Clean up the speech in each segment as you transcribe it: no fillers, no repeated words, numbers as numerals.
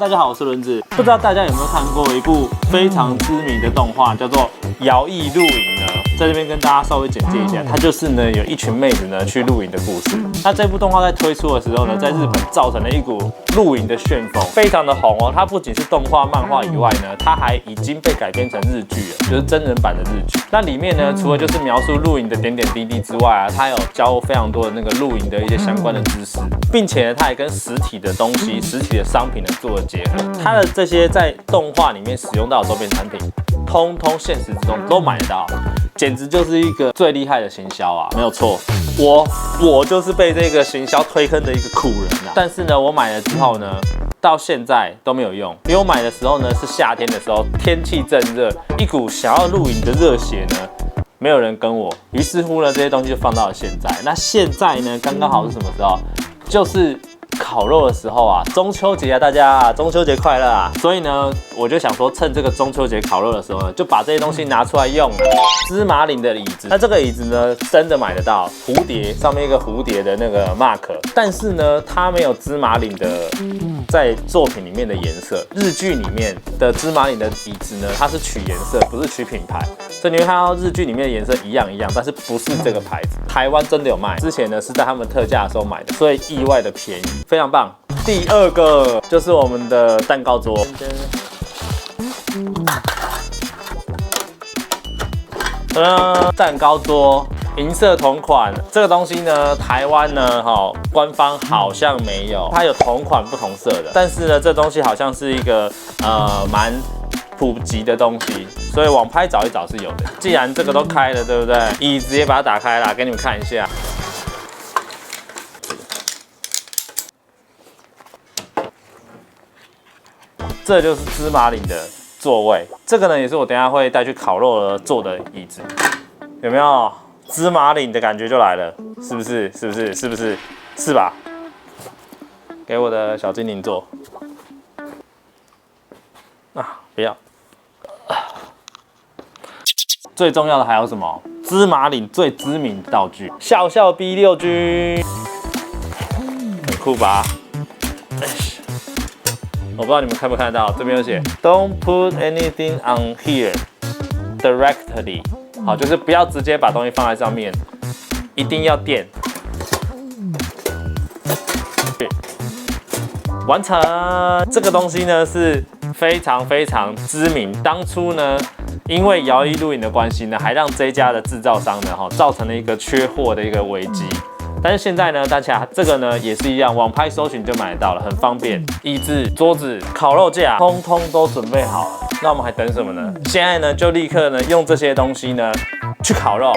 大家好，我是轮子。不知道大家有没有看过一部非常知名的动画，叫做《摇曳露营》呢？在这边跟大家稍微简介一下，它就是呢有一群妹子呢去露营的故事。那这部动画在推出的时候呢，在日本造成了一股露营的旋风，非常的红哦。它不仅是动画、漫画以外呢，它还已经被改编成日剧了，就是真人版的日剧。那里面呢，除了就是描述露营的点点滴滴之外啊，它有教非常多的那个露营的一些相关的知识，并且呢，它也跟实体的东西、实体的商品呢做了结合。它的这些在动画里面使用到的周边产品，通通现实之中都买得到，简直就是一个最厉害的行销啊！没有错，我就是被这个行销推坑的一个苦人啊。但是呢，我买了之后呢，到现在都没有用，因为我买的时候呢是夏天的时候，天气正热，一股想要露营的热血呢。没有人跟我，于是乎呢，这些东西就放到了现在。那现在呢，刚刚好是什么时候？就是烤肉的时候啊，中秋节啊，大家中秋节快乐啊！所以呢，我就想说，趁这个中秋节烤肉的时候呢，就把这些东西拿出来用了。芝麻林的椅子，那这个椅子呢，真的买得到，蝴蝶上面一个蝴蝶的那个 mark， 但是呢，它没有芝麻林的在作品里面的颜色。日剧里面的芝麻林的椅子呢，它是取颜色，不是取品牌，所以你会看到日剧里面的颜色一样，但是不是这个牌子。台湾真的有卖，之前呢是在他们特价的时候买的，所以意外的便宜，非常棒。第二个就是我们的蛋糕桌，蛋糕桌银色同款，这个东西呢，台湾呢，官方好像没有，它有同款不同色的，但是呢，这东西好像是一个蛮普及的东西，所以网拍找一找是有的。既然这个都开了，对不对？椅子也把它打开啦，给你们看一下。这就是芝麻林的座位，这个呢也是我等一下会带去烤肉坐的椅子，有没有芝麻林的感觉就来了？是不是？是不是？是不是？是吧？给我的小精灵坐啊！不要。最重要的还有什么？芝麻林最知名的道具——笑笑 B6G， 很酷吧？我不知道你们看不看得到，这边有写 "Don't put anything on here directly"， 好，就是不要直接把东西放在上面，一定要垫。完成这个东西呢是非常非常知名，当初呢因为摇曳露营的关系呢，还让这家的制造商呢造成了一个缺货的一个危机。但是现在呢，大家这个呢也是一样，网拍搜寻就买得到了，很方便。椅子、桌子、烤肉架，通通都准备好了。那我们还等什么呢？现在呢就立刻呢用这些东西呢去烤肉。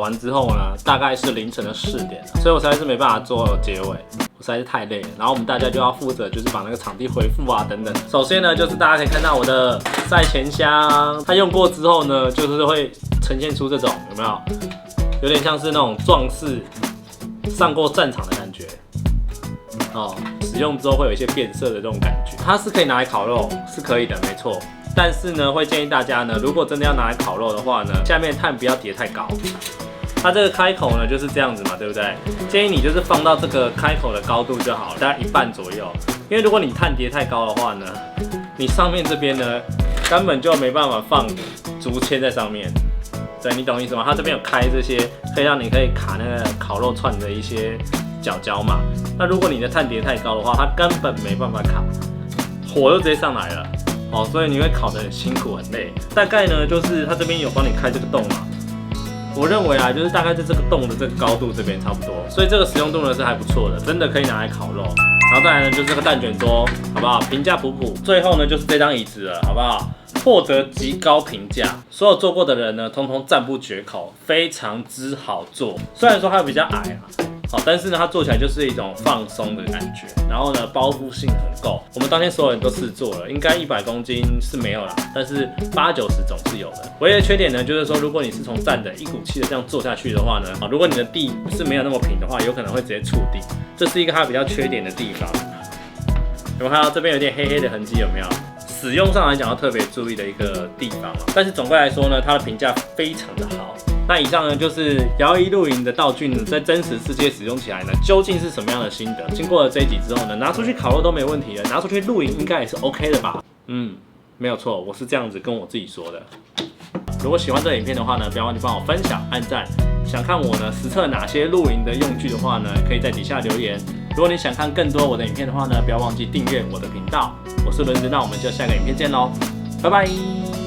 完之后呢，大概是凌晨的4点了，所以我实在是没办法做结尾。我实在是太累了，然后我们大家就要负责，就是把那个场地恢复啊等等。首先呢，就是大家可以看到我的赛前箱，它用过之后呢，就是会呈现出这种有没有？有点像是那种壮士上过战场的感觉哦。使用之后会有一些变色的这种感觉。它是可以拿来烤肉，是可以的，没错。但是呢，会建议大家呢，如果真的要拿来烤肉的话呢，下面炭不要叠太高。它这个开口呢就是这样子嘛，对不对？建议你就是放到这个开口的高度就好了，大概1半左右。因为如果你炭叠太高的话呢，你上面这边呢根本就没办法放竹签在上面。对，你懂意思吗？它这边有开这些，可以让你可以卡那个烤肉串的一些角嘛。那如果你的炭叠太高的话，它根本没办法卡，火就直接上来了。哦，所以你会烤得很辛苦很累。大概呢就是它这边有帮你开这个洞嘛。我认为啊，就是大概在这个洞的这个高度这边差不多，所以这个使用度呢是还不错的，真的可以拿来烤肉。然后再来呢就是这个蛋卷桌，好不好？评价普普。最后呢就是这张椅子了，好不好？获得极高评价，所有坐过的人呢，通通赞不绝口，非常之好坐。虽然说它比较矮啊，好，但是呢，它坐起来就是一种放松的感觉。然后呢，包覆性很够。我们当天所有人都试坐了，应该100公斤是没有啦，但是80、90总是有的。唯一的缺点呢，就是说，如果你是从站的一股气的这样坐下去的话呢，如果你的地是没有那么平的话，有可能会直接触地，这是一个它比较缺点的地方。有没有看到这边有点黑黑的痕迹？有没有？使用上来讲要特别注意的一个地方啊，但是总归来说呢，它的评价非常的好。那以上呢就是摇移露营的道具呢，在真实世界使用起来呢，究竟是什么样的心得？经过了这一集之后呢，拿出去烤肉都没问题了，拿出去露营应该也是 OK 的吧？没有错，我是这样子跟我自己说的。如果喜欢这个影片的话呢，不要忘记帮我分享、按赞。想看我呢实测哪些露营的用具的话呢，可以在底下留言。如果你想看更多我的影片的话呢，不要忘记订阅我的频道。我是轮子，那我们就下个影片见喽，拜拜。